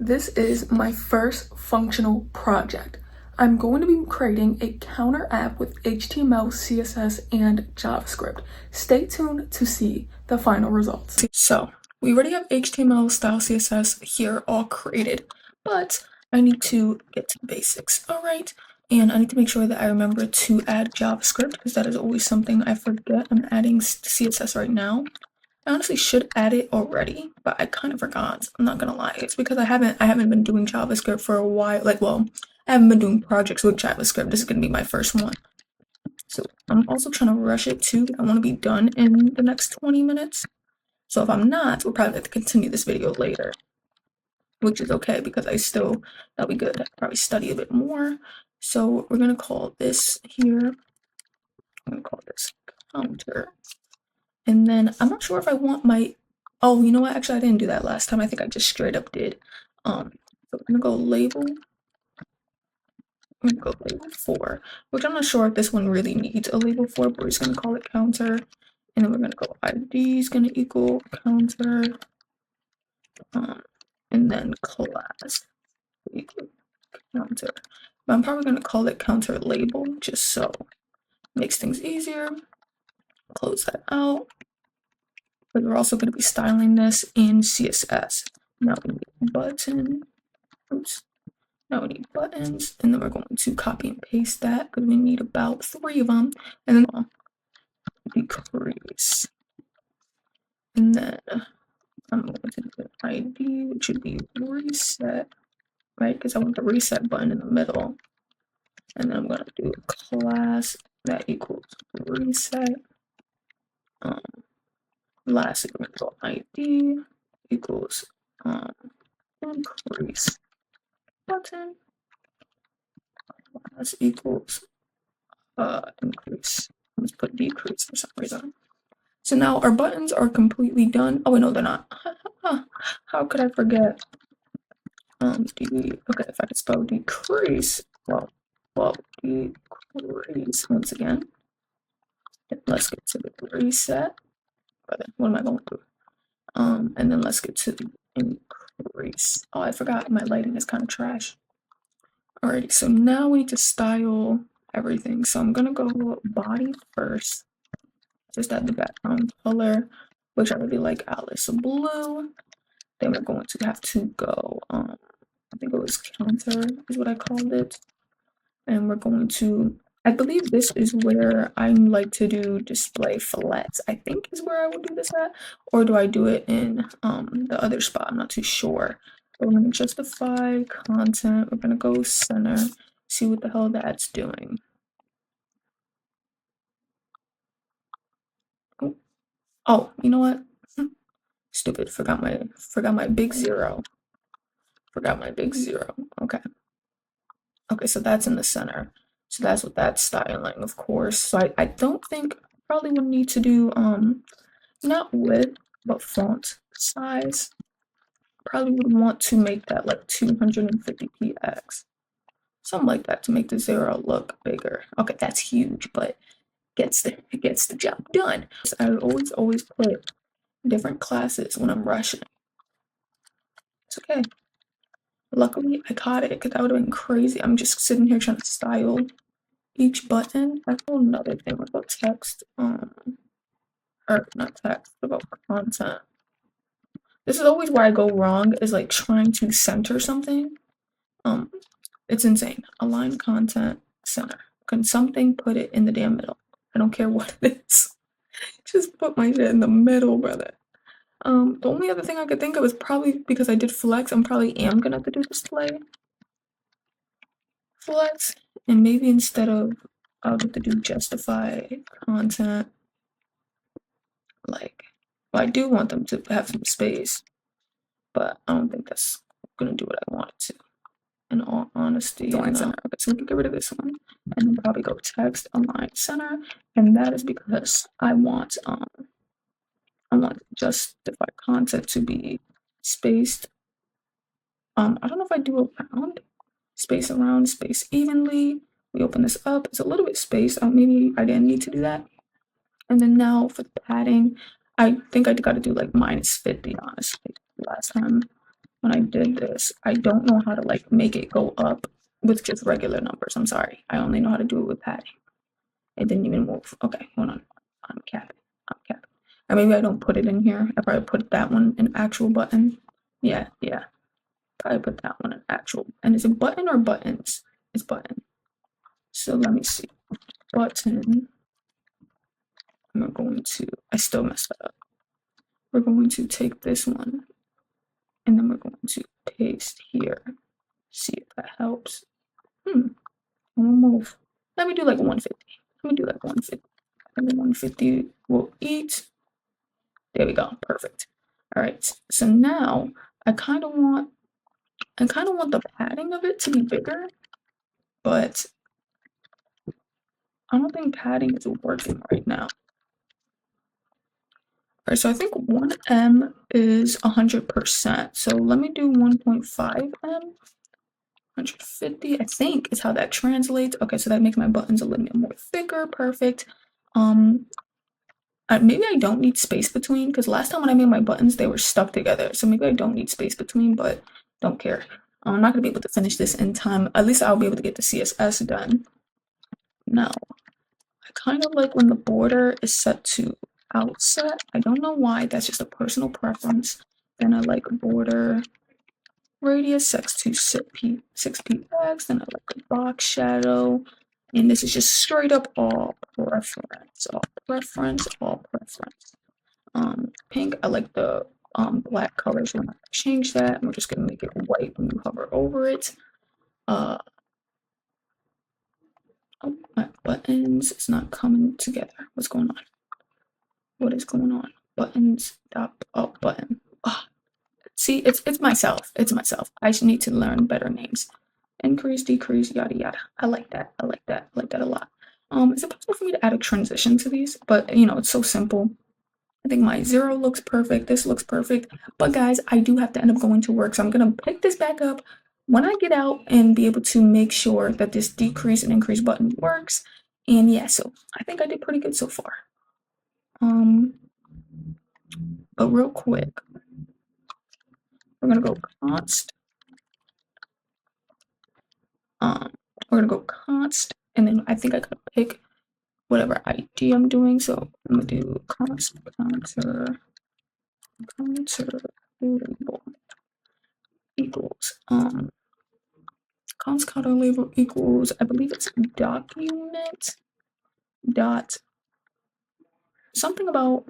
This is my first functional project. I'm going to be creating a counter app with HTML, CSS, and JavaScript. Stay tuned to see the final results. So we already have HTML, style CSS here all created, but I need to get to the basics, all right? And I need to make sure that I remember to add JavaScript because that is always something I forget. I'm adding CSS right now. I honestly should add it already, but I kind of forgot. I'm not gonna lie. It's because I haven't been doing JavaScript for a while. I haven't been doing projects with JavaScript. This is gonna be my first one. So I'm also trying to rush it too. I want to be done in the next 20 minutes. So if I'm not, we'll probably have to continue this video later, which is okay because that'll be good. I could probably study a bit more. So we're gonna call this here. I'm gonna call this counter. And then I'm not sure if I want my, oh, you know what? Actually, I didn't do that last time. I think I just straight up did. So I'm gonna go label. I'm gonna go label 4, which I'm not sure if this one really needs a label 4, but we're just gonna call it counter. And then we're gonna go ID is gonna equal counter. And then class equal counter. But I'm probably gonna call it counter label just so it makes things easier. Close that out. But we're also going to be styling this in CSS. Now we need button. Oops. Now we need buttons, and then we're going to copy and paste that because we need about 3 of them. And then I'll decrease. And then I'm going to do an ID, which should be reset, right? Because I want the reset button in the middle. And then I'm going to do a class that equals reset. Lastly, we're going to go ID equals increase button. Class equals increase. Let's put decrease for some reason. So now our buttons are completely done. Oh wait, no, they're not. How could I forget? Okay, if I could spell decrease, well, decrease once again. Let's get to the reset. What am I going through? And then let's get to the increase. Oh, I forgot my lighting is kind of trash. Alrighty, so now we need to style everything. So I'm gonna go body first. Just add the background color, which I really like Alice Blue. Then we're going to have to go, I think it was counter is what I called it. And we're going to, I believe this is where I like to do display flats. I think is where I would do this at. Or do I do it in the other spot? I'm not too sure. But we're going to justify content. We're going to go center, see what the hell that's doing. Oh, you know what? Stupid. Forgot my big zero. Forgot my big zero. Okay. Okay, so that's in the center. So that's what that's styling, of course. So I don't think probably would need to do not width, but font size. Probably would want to make that like 250 px. Something like that to make the 0 look bigger. Okay, that's huge, but it gets the job done. So I always put different classes when I'm rushing. It's okay. Luckily, I caught it because that would have been crazy. I'm just sitting here trying to style each button. That's another thing about text. Or not text, about content. This is always where I go wrong, is like trying to center something. It's insane. Align content center. Can something put it in the damn middle? I don't care what it is. Just put my shit in the middle, brother. The only other thing I could think of is probably because I did flex, I'm probably am gonna have to do display flex, and maybe instead of I'll have to do justify content. Like, well, I do want them to have some space, but I don't think that's gonna do what I want it to. In all honesty, align center. Okay, so we can get rid of this one, and then probably go text align center, and that is because I want justify content to be spaced. I don't know if I do around, space around, space evenly. We open this up. It's a little bit spaced. Maybe I didn't need to do that. And then now for the padding, I think I got to do like -50, honestly, last time. when I did this, I don't know how to like make it go up with just regular numbers. I'm sorry. I only know how to do it with padding. It didn't even move. Okay, hold on. I'm capping. I'm capping. Or maybe I don't put it in here. I probably put that one in actual button. Yeah. Probably put that one in actual. And is it button or buttons? It's button. So let me see. Button. We're going to, I still messed that up. We're going to take this one and then we're going to paste here. See if that helps. We'll move. Let me do like 150. Let me do like 150. And then 150 will eat. There we go. Perfect. All right. So now I kind of want the padding of it to be bigger, but I don't think padding is working right now. All right, so I think 1M is 100%. So let me do 1.5M. 150, I think, is how that translates. Okay, so that makes my buttons a little bit more thicker. Perfect. Maybe I don't need space between, because last time when I made my buttons, they were stuck together. So maybe I don't need space between, but don't care. I'm not going to be able to finish this in time. At least I'll be able to get the CSS done. Now, I kind of like when the border is set to outset. I don't know why. That's just a personal preference. Then I like border radius set to 6px. Then I like a box shadow. And this is just straight up all preference. Pink, I like the black colors. We're not gonna change that. We're just gonna make it white when you hover over it. Oh, my buttons, it's not coming together. What's going on? What is going on? Buttons, stop, oh, button. Oh. See, it's myself. It's myself. I just need to learn better names. Increase, decrease, yada yada. I like that. I like that a lot. Is it possible for me to add a transition to these? But you know, it's so simple. I think my 0 looks perfect. This looks perfect. But guys, I do have to end up going to work. So I'm going to pick this back up when I get out and be able to make sure that this decrease and increase button works. And yeah, so I think I did pretty good so far. But real quick, we're going to go const. We're going to go const. And then I think I got to pick whatever ID I'm doing. So I'm going to do const counter label equals const counter label equals, I believe it's document dot something about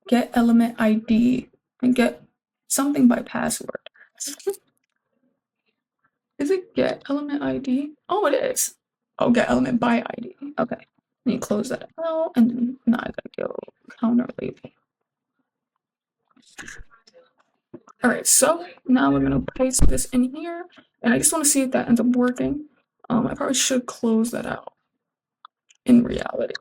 get element ID and get something by password. Is it get element ID? Oh, it is. Oh, get element by ID. Okay. Then you close that out, and then now I gotta go counter label. All right, so now we're gonna paste this in here, and I just want to see if that ends up working. I probably should close that out in reality.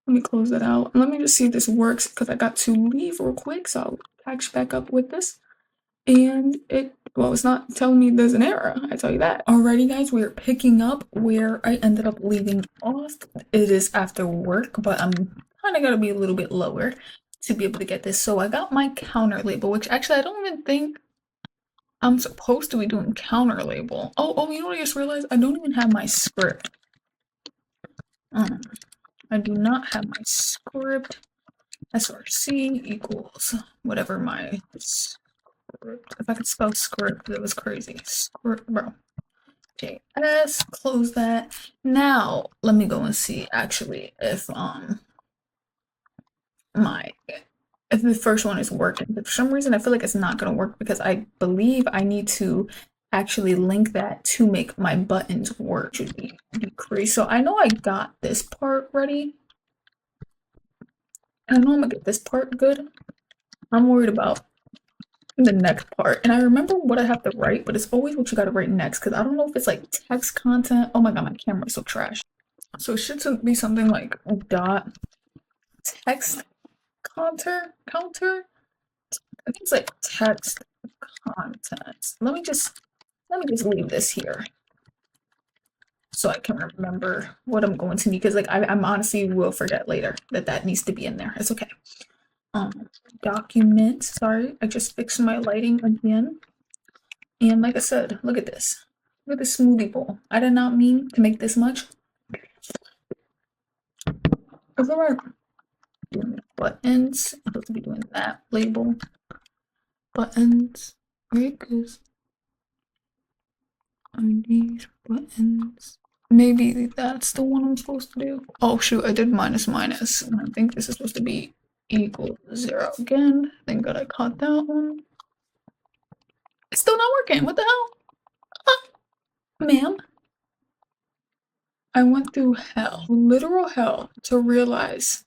Let me close that out, and let me just see if this works, because I got to leave real quick, so I'll catch back up with this. And it's not telling me there's an error, I tell you that. Alrighty guys, we're picking up where I ended up leaving off. It is after work, but I'm kind of gonna be a little bit lower to be able to get this. So I got my counter label, which actually I don't even think I'm supposed to be doing counter label. Oh, you know what I just realized? I don't even have my script. I do not have my script. src equals whatever my script. If I could spell script, that was crazy. Script, bro. JS, close that. Now let me go and see actually if if the first one is working. But for some reason I feel like it's not gonna work because I believe I need to actually link that to make my buttons work. Should be decrease. So I know I got this part ready. And I know I'm gonna get this part good. I'm worried about the next part. And I remember what I have to write, but it's always what you gotta write next because I don't know if it's like text content. Oh my god, my camera is so trash. So it should be something like dot text counter. I think it's like text content. Let me just leave this here so I can remember what I'm going to need, because like I'm honestly will forget later that needs to be in there. It's okay. Document, sorry, I just fixed my lighting again. And like I said, look at this. Look at this smoothie bowl. I did not mean to make this much. It's alright. Doing buttons. I'm supposed to be doing that label. Buttons. Right? Because I need buttons. Maybe that's the one I'm supposed to do. Oh shoot, I did minus minus. I think this is supposed to be equal to 0 again. Thank God I caught that one. It's still not working. What the hell? Ma'am? I went through hell, literal hell, to realize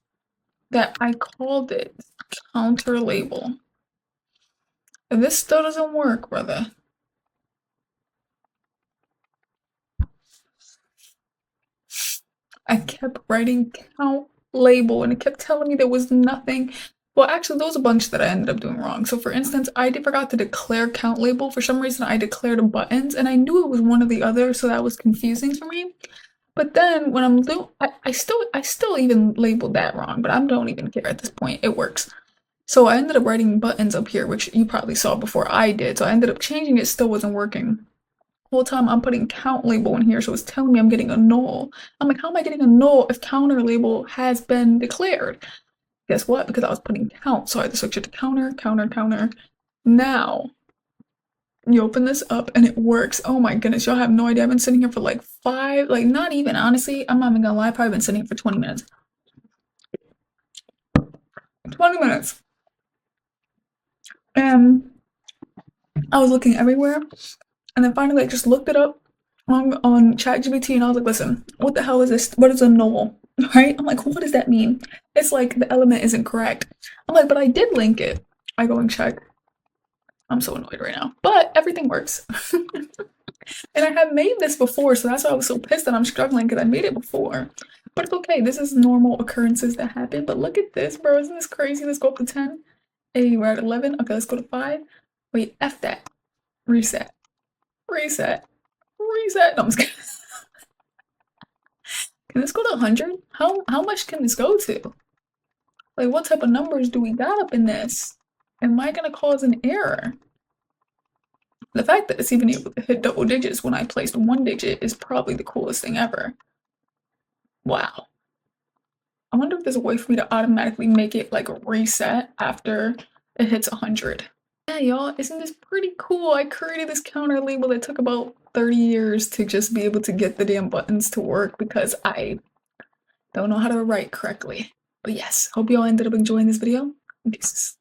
that I called it counter label. And this still doesn't work, brother. I kept writing count label and it kept telling me there was nothing. Well, actually, there was a bunch that I ended up doing wrong. So, for instance, I forgot to declare count label. For some reason, I declared buttons and I knew it was one or the other, so that was confusing for me. But then when I'm doing, I still even labeled that wrong, but I don't even care at this point. It works. So I ended up writing buttons up here, which you probably saw before I did. So I ended up changing it, still wasn't working. The whole time I'm putting count label in here, so it's telling me I'm getting a null. I'm like, how am I getting a null if counter label has been declared? Guess what? Because I was putting count, so I had to switch it to counter, counter, counter. Now, you open this up and it works. Oh my goodness, y'all have no idea. I've been sitting here for like not even, honestly, I'm not even gonna lie, I've probably been sitting here for 20 minutes. 20 minutes. And I was looking everywhere, and then finally I just looked it up on ChatGPT, and I was like, listen, what the hell is this? What is a null? Right? I'm like, what does that mean? It's like the element isn't correct. I'm like, but I did link it. I go and check. I'm so annoyed right now, but everything works. And I have made this before, so that's why I was so pissed that I'm struggling, because I made it before. But it's okay, this is normal occurrences that happen. But look at this, bro. Isn't this crazy? Let's go up to 10. Hey, we're at 11. Okay, let's go to 5. Wait, F that. Reset. Reset. Reset. No, I'm just kidding. Can this go to 100? How much can this go to? Like, what type of numbers do we got up in this? Am I gonna cause an error? The fact that it's even able to hit double digits when I placed 1 digit is probably the coolest thing ever. Wow. I wonder if there's a way for me to automatically make it like a reset after it hits 100. Yeah, y'all, isn't this pretty cool? I created this counter label that took about 30 years to just be able to get the damn buttons to work because I don't know how to write correctly. But yes, hope y'all ended up enjoying this video. Peace.